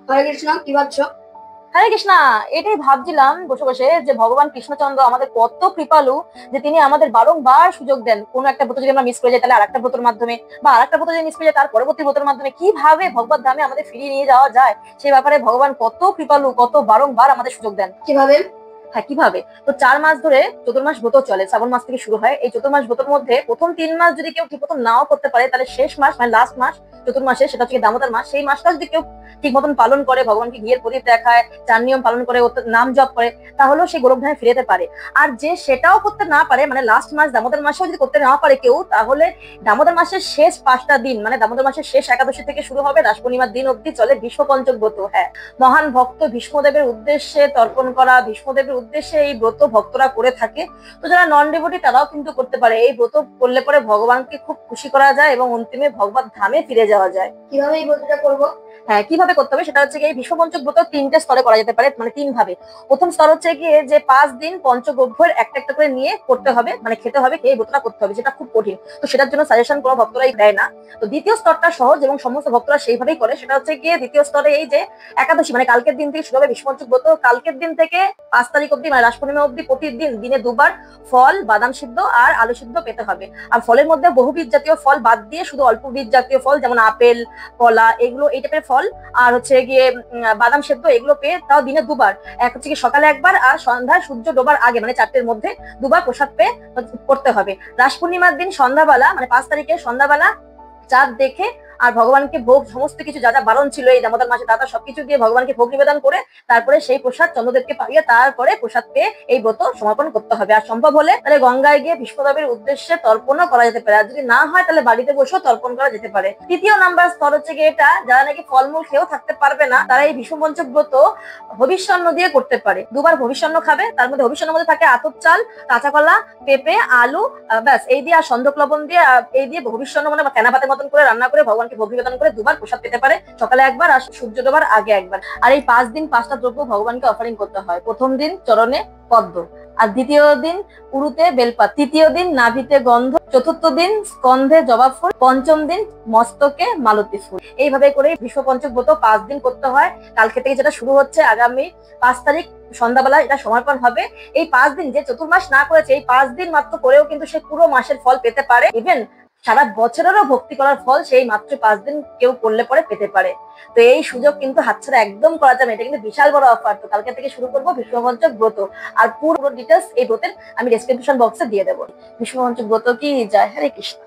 হরে কৃষ্ণ, কি ভাবছো? হরে কৃষ্ণা। এটাই ভাবছিলাম বসে বসে যে ভগবান কৃষ্ণচন্দ্র আমাদের কত কৃপালু, যে তিনি আমাদের বারংবার সুযোগ দেন। কোনো একটা ব্রত যদি আমরা মিস করে যাই তাহলে আরেকটা ব্রতের মাধ্যমে, বা আরেকটা ব্রত যদি মিস করে যায় তার পরবর্তী ব্রতের মাধ্যমে কিভাবে ভগবত ধামে আমাদের ফিরিয়ে নিয়ে যাওয়া যায়, সেই ব্যাপারে ভগবান কত কৃপালু, কত বারংবার আমাদের সুযোগ দেন। কিভাবে? হ্যাঁ, কিভাবে? তো 4 মাস ধরে চতুর্মাস ব্রত চলে, শ্রাবণ মাস থেকে শুরু হয়। এই চতুর্মাস ব্রতের মধ্যে প্রথম 3 মাস যদি কেউ ঠিক মতন নাও করতে পারে, তাহলে শেষ মাস মানে লাস্ট মাস চতুর্মাসে, সেটা হচ্ছে দামোদর মাস, সেই মাসটা যদি কেউ ঠিক মতন পালন করে, ভগবানকে ঘিয়ের প্রদীপ দেখায়, চার নিয়ম পালন করে, নাম জপ করে, তাহলেও সেই গোলকধামে ফিরে যেতে পারে। আর যে সেটাও করতে না পারে, মানে লাস্ট মাস দামোদর মাসেও যদি করতে না পারে কেউ, তাহলে দামোদর মাসের শেষ 5টা দিন, মানে দামোদর মাসের শেষ একাদশী থেকে শুরু হবে, রাস পূর্ণিমার দিন অব্দি চলে বিষ্ণ পঞ্চক ব্রত। হ্যাঁ, মহান ভক্ত ভীষ্মদেবের উদ্দেশ্যে তর্পণ করা, ভীষ্মদেবের উদ্দেশ্যে এই ব্রত ভক্তরা করে থাকে। তো যারা নন ডিভোটি তারাও কিন্তু করতে পারে। এই ব্রত করলে পরে ভগবানকে খুব খুশি করা যায় এবং অন্তিমে ভগবত ধামে ফিরে যাওয়া যায়। কিভাবে এই ব্রতটা করবো? হ্যাঁ, কিভাবে করতে হবে সেটা হচ্ছে কি, এই বিষ্ণু পঞ্চক ব্রত 3টে স্তরে করা যেতে পারে, মানে 3 ভাবে। প্রথম স্তর হচ্ছে গিয়ে যে 5 দিন পঞ্চগভ্যের একটা একটা করে নিয়ে করতে হবে, মানে খেতে হবে, খেয়ে ব্রতটা করতে হবে, যেটা খুব কঠিন। তো সেটার জন্য সাজেশন কোনো ভক্তরাই দেয় না। তো দ্বিতীয় স্তরটা সহজ এবং সমস্ত ভক্তরা সেইভাবেই করে। সেটা হচ্ছে গিয়ে দ্বিতীয় স্তরে এই যে একাদশী, মানে কালকের দিন থেকে শুরু হবে বিষ্ণু পঞ্চক ব্রত। কালকের দিন থেকে 5 তারিখ অব্দি, মানে রাস পূর্ণিমা অব্দি, প্রতিদিন দিনে 2বার ফল, বাদাম সিদ্ধ আর আলু সিদ্ধ পেতে হবে। আর ফলের মধ্যে বহুবীজ জাতীয় ফল বাদ দিয়ে শুধু অল্প বীজ জাতীয় ফল, যেমন আপেল, কলা, এগুলো এই টাইপের ফল, আর হচ্ছে গিয়ে বাদাম সেদ্ধ, এগুলো পেয়ে তাও দিনে 2বার, এক হচ্ছে কি সকালে একবার আর সন্ধ্যায় সূর্য ডোবার আগে, মানে 4টের মধ্যে 2বার প্রসাদ পেয়ে করতে হবে। রাস পূর্ণিমার দিন সন্ধ্যাবেলা, মানে 5 তারিখে সন্ধ্যাবেলা চাঁদ দেখে আর ভগবানকে ভোগ, সমস্ত কিছু যা যা বারণ ছিল এই দামোদর মাসে দাদা সবকিছু দিয়ে ভগবানকে ভোগ নিবেদন করে, তারপরে সেই প্রসাদ চন্দ্রদেবকে পাইয়ে তারপরে প্রসাদ পেয়ে এই ব্রত সমাপন করতে হবে। আর সম্ভব হলে তাহলে গঙ্গায় গিয়ে ভীষ্মদেবের উদ্দেশ্যে তর্পণও করা যেতে পারে, আর যদি না হয় তাহলে বাড়িতে বসেও তর্পণ করা যেতে পারে। তৃতীয় নাম্বার স্তর হচ্ছে গিয়ে এটা, যারা নাকি ফলমূল খেয়েও থাকতে পারবে না, তারা এই ভীষ্ম পঞ্চক ব্রত ভবিষ্যান্ন দিয়ে করতে পারে। 2বার ভবিষ্যান্ন খাবে, তার মধ্যে ভবিষ্যান্নের মধ্যে থাকে আতপ চাল, কাঁচা কলা, পেঁপে, আলু, ব্যাস এই দিয়ে, আর সন্দক লবণ দিয়ে, এই দিয়ে ভবিষ্যান্ন মানে কেনা ভাতের মতন করে রান্না করে ভগবানকে ভোগ নিবেদন করে 2বার প্রসাদ পেতে পারে, সকালে একবার আর সূর্য ডোবার আগে একবার। আর এই 5 দিন 5টা দ্রব্য ভগবানকে অফারিং করতে হয়। প্রথম দিন চরণে পদ্ম, আর দ্বিতীয় দিন উরুতে বেলপাত, তৃতীয় দিন নাভিতে গন্ধ, চতুর্থ দিন স্কন্ধে জবা ফুল, পঞ্চম দিন মস্তকে মালতী ফুল। এইভাবে করে বিষ্ণু পঞ্চক ব্রত 5 দিন করতে হয়। কালকে থেকে যেটা শুরু হচ্ছে, আগামী 5 তারিখ সন্ধ্যাবেলা এটা সমর্পণ হবে। এই 5 দিন যে চতুর্মাস না করেছে, এই 5 দিন মাত্র করেও কিন্তু সে পুরো মাসের ফল পেতে পারে। ইভেন সারা বছরেরও ভক্তি করার ফল সেই মাত্র 5 দিন কেউ করলে পরে পেতে পারে। তো এই সুযোগ কিন্তু হাতছাড়া একদম করা যাবে, এটা কিন্তু বিশাল বড় অফার। তো কালকে থেকে শুরু করবো বিষ্ণু পঞ্চক ব্রত, আর পুরো ডিটেলস এই ব্রতের আমি ডেসক্রিপশন বক্সে দিয়ে দেবো। বিষ্ণু পঞ্চক ব্রত কি যায়, হরে কৃষ্ণ।